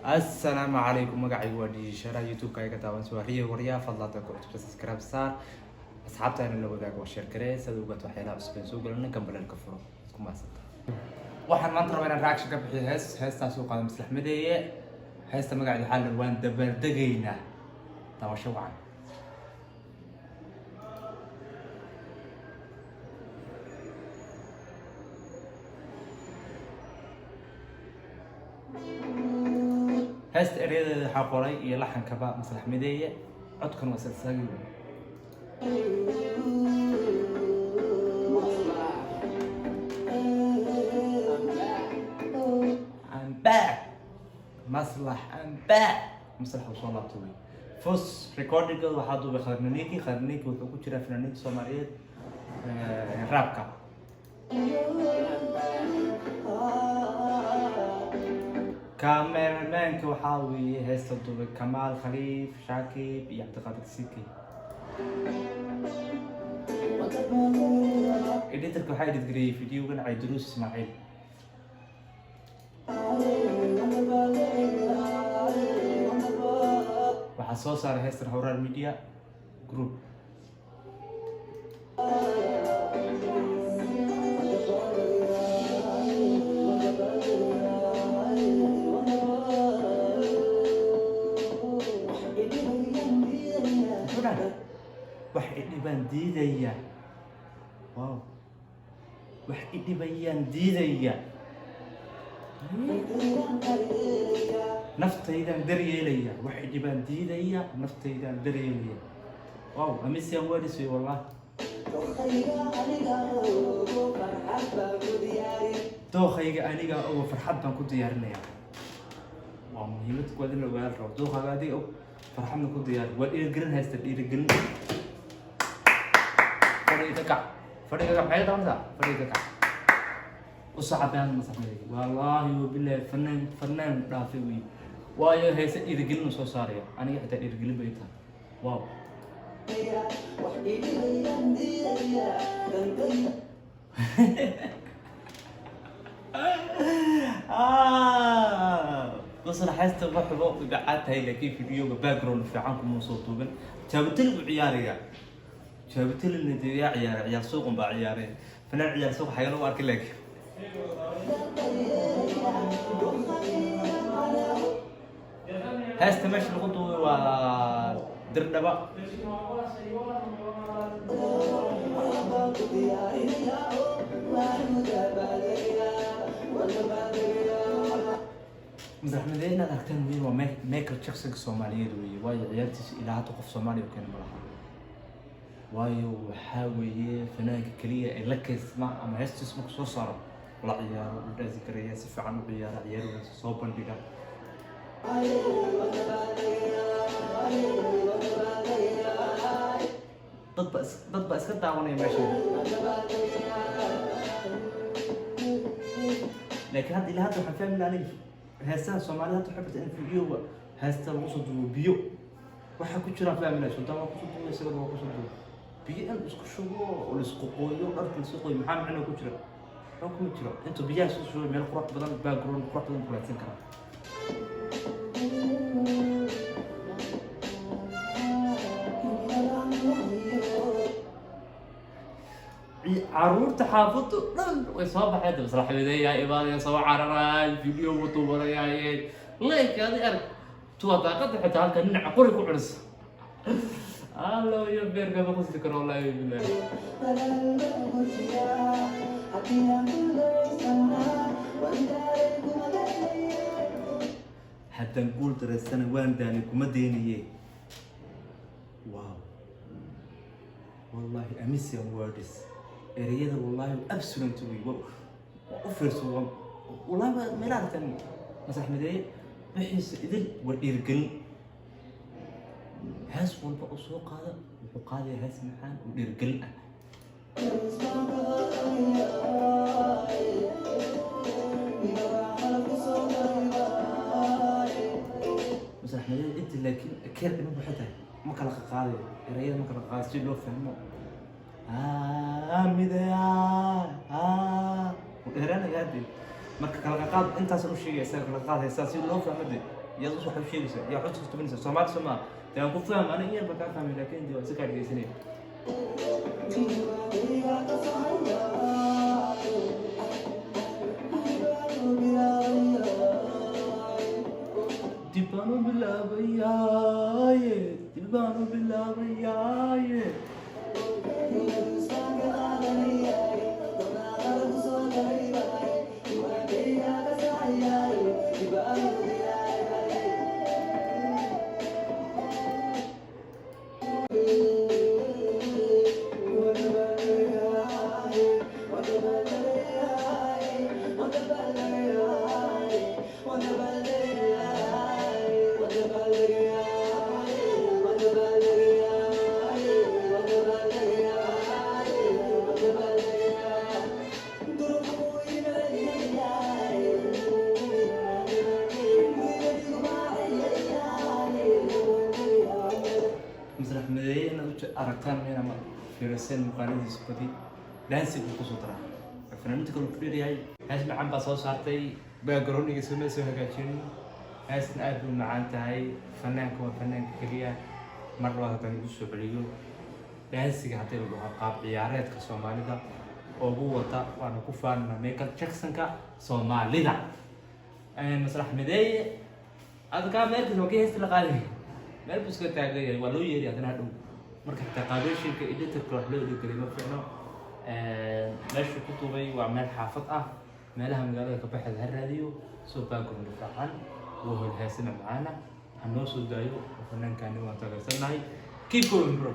السلام عليكم مقعي ودي شرا يوتيوب كاي كتابان سواريه وريا فضلات كنت سبسكرايب صار اصحابتي انا لو وداق وشير كري سدوقت waxyaalaha cusub soo galna kambalan ka furo isku maasanta waxaan maanta rabaa inaan reaction ka bixiyo heestaas oo qaadam Maslax Madeeye heesta magaceeda waxa la waan dabaaldegayna taasho wacan هست أريد حقوري يلحن كبا Maslax Madeeye عدكن وسلسلة I'm back Maslax I'm back Maslax وصل الله توي فوس ريكوردينج وحضو بخرنيكي وثقو جرا فنانين سوماليات رابكا كاميرمان كوحاوي هسه دوبي كمال خليف شاكي يعتقد السيكي إديتر كوحاي تقري فيديو كان عيدروس إسماعيل وحصو صار هستر هورار ميديا جروب واحد بنديدية واو واحد بنديدية نفتيدا دريلية واحد بنديدية نفتيدا دريلية واو أمسي أولي والله دوخيga aniga oo farxad baan ku diyaarinaya waa muhiimad ku wada loo gaar rabo dookhaga adiga oo farxadna ku diyaar waa dhiirigelin haysta dhiirigelin fadhiga maxay tahay fadhiga وصعبان مصحمي والله وبالله فنان دافي وي وايو هيس dhiirigelin soo saaraya aniga xitaa dhiirigelin bay tahay waaw بس انا حاسس بحبه قعدت هي لكن فيديو باك جراوند في عنكم صوت وبن جابت لي عياريا جابت لي النديه عيار سوق با عيارين فنان عيار سوق حيلا وارك لك هاست ماشي الخطوه و دردبا Maslax Madeeye inaad aragteen wiil waa Michael Jackson Soomaaliyeed weeye waayo ciyaartiisa ilaa hadda qof Soomaali oo kale ma laha waayo waxaa weeye fanaanka kaliya ee la keysma ama heestiisa markuu soo saaro la ciyaaro u dhaasi karaya si fiican u ciyaara ciyaaradiisa soo bandhiga dad ba iska daawanaya meesha laakiin hadda ilaa hadda waxaan fahmi lahaa heestan Soomaaliyeed waxay in fiidiyowga heestan lagu soo duubo biyo waxa ku jira fahminayso dama ku soo duubo isaga waa ku soo duubo biyo in isku shubo oo isku qooyo dharka isku qooyo maxaa macno ku jira ku jira inta biyaha soo shubo meel qurux badan background qurux badan ku raadsan kara عروت حافظ ويصاب حد بصراحة بداية إيبادية سوا عرراي فيديو وطوبة يا ليك هذه أرك توضع قد حتى هالك نعقول يكون عرس الله يبير قبل خص ذكر الله يبيله حتى نقول ترى السنة وين داني كومدينية واو والله أمس يا موردس ereyada wallahi absolute way u fiirso wallahi ma ilaartan Maslax Madeeye wixiisa idil war dhiirigelin hees walba oo soo qaada wuxuu qaaday hees maxaan u dhiirigelin ah Maslax Madeeye inta laakiin keer inuu baxay ma kala qaaday ereyada ma kala qaaday si loo fahmo midaya وإيران قاعد مركز كلا قاعد أنت سلوك شيء يصير كلا قاعد هسه سير لون فهمت يلا شو حبشي بس يا حط كتب نسا سمعت سمع يعني كنت فاهم أنا إيه بكا فاهم لكن دي وسكر جيسني تبانو بالله بياي تبانو بالله بياي مسرح مدينة أنا أركان من أنا في رسالة مقالة سكوتي دانسي بقصة ترى فنانين تكون كبير يعني هاش معان بصوص صارتي باقروني يسمى سوها كاتشين هاش نقابل معان تاعي فنان كوا فنان كليا مرة واحدة نقص بعليو دانسي حتى لو قاب عيارات كسومالي دا أو قوة وأنا كفان ميكل جاكسون كسومالي دا مسرح مدينة هذا كان مركز وكيه استلقالي meel buu iska taagay waa loo yeeri hadana hadhow marka xitaa qaabeeshinka editorka wax loo dhigay ma fiicno meesha ku tubay waa meel xaafad ah meelaha magaalada ka baxay ha raadiyo soo baagum fiican wuu heesana macaana hanoo soo daayo fanaankaani waan tagaysanahay keep going bro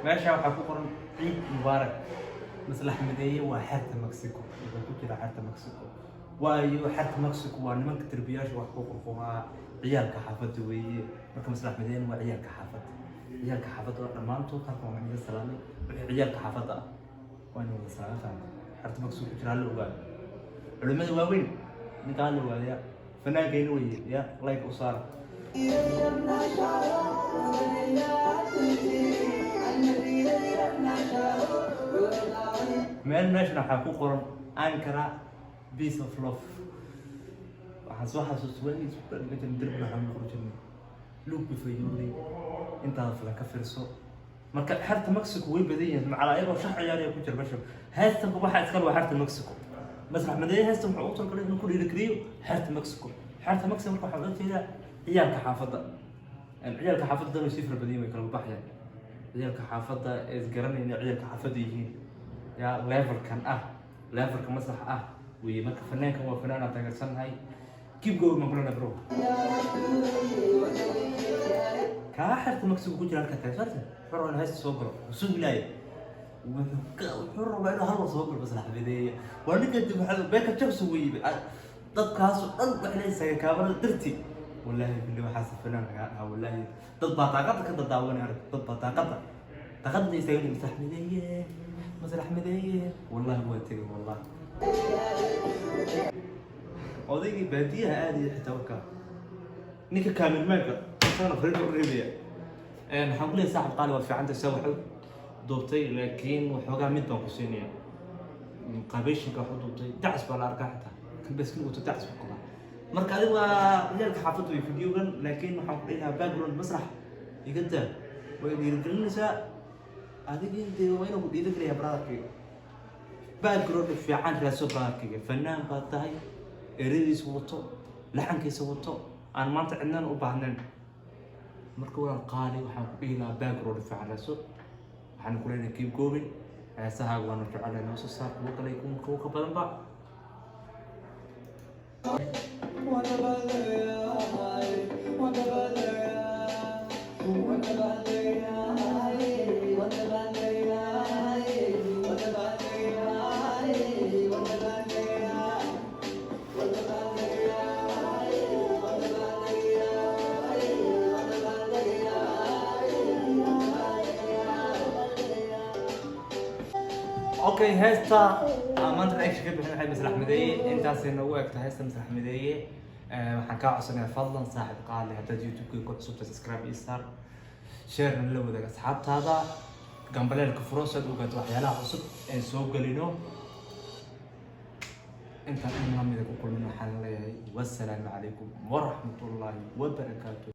ماشي waxaa ku qoran ciid mubaarak maslax madeeye waa xarta Mexico wuxuu ku jira xarta Mexico waayo xarta Mexico waa nimanka tarbiyaasha wax ku qorqoraa ciyaalka xaafadda weeye marka maslax madeeye waa ciyaalka xaafadda oo dhamaantood halkan waa inaga salaamay wixii ciyaalka xaafadda waa inuu wada salaamay xarta Mexico ku jira la ogaado culimada waaweyn ninka la ogaado fanaankeena weeye ya like u saar meel meeshan waxaa ku qoran Ankara piece of love waxaan soo xasuustay inta dirbi waxaan ku qorjinay luubi fayuuri inta la ka fiirso marka xarta Mexico way badan yihiin macalaayado shax ciyaariya ku jira basho heestan waxa iska loo xarta Mexico masrax madeeye heestan wuxuu u talgalay inuu ku dhiirigeliyo xarta Mexico marka waxaa loo jeedaa ciyaalka xaafadda ciyaalka xaafadda way sifir badan way kala baxayaan ciyaalka xaafadda ee isgaranayna ciyaalka xaafadda yihiin ya levelkan levelka masrax way marka fanaankan waa fanaan taageersanahay keep going my bro ka xarta Mexico ku jira halka taageersan xorona hees soo galo soo bilaayo wuxuu rabaa inuu hal soo galo masrax madeeye waa ninka dib waxa beeka jabs weeyay dadkaas dhan wax leeyahay kaabada dirti wallahi billah waxa safnaan wallahi dad baaqada ka dadaawan arag dad baaqada taqadni sayid masrax madeeye wallahi waa tagay wallahi odaygi baadiyaha aad iyo xitaa waka ninka kaamilmaanka sana fariid u reebaya waxaan ku leeyahay saaxib qaali waa fiican tahay waxa doobtay laakiin waxoogaa mid baan ku siinaya qabeeshinka waxa doobtay dacs baa la arkaa xitaa بس كل وقت تعرف القضاء مرك هذا ورجال حافظوا في فيديو لكن محاول لها باك جراوند مسرح يقدر ويقدر النساء هذه انت وين ودي ذكر يا براكي باك جراوند في عن راسو براكي فنان قاطعي يريد يصوتو لحن كيصوتو انا ما عندنا وبعدين مركو قالي وحاول لها باك جراوند في عن راسو حنقول لنا كيب جوين ساعه وانا على نص ساعه وكله يكون كوكب بدن اوكي هستا ما انت ايش كنت بحب مسرح مديه انت سنه وقت هستا مسرح مديه waxaan kaa codsanayaa fadlan saaxiib qaali haddaad youtube-ka ku cusubta subscribe iyo star share la wadaag asxaabtaada gambaleelka furo sad ogaato waxyaalaha cusub ee soo galino intaan in lamida ku kulmino waxaan leeyahay wassalaamu calaykum waraxmatullaahi wabarakaatuh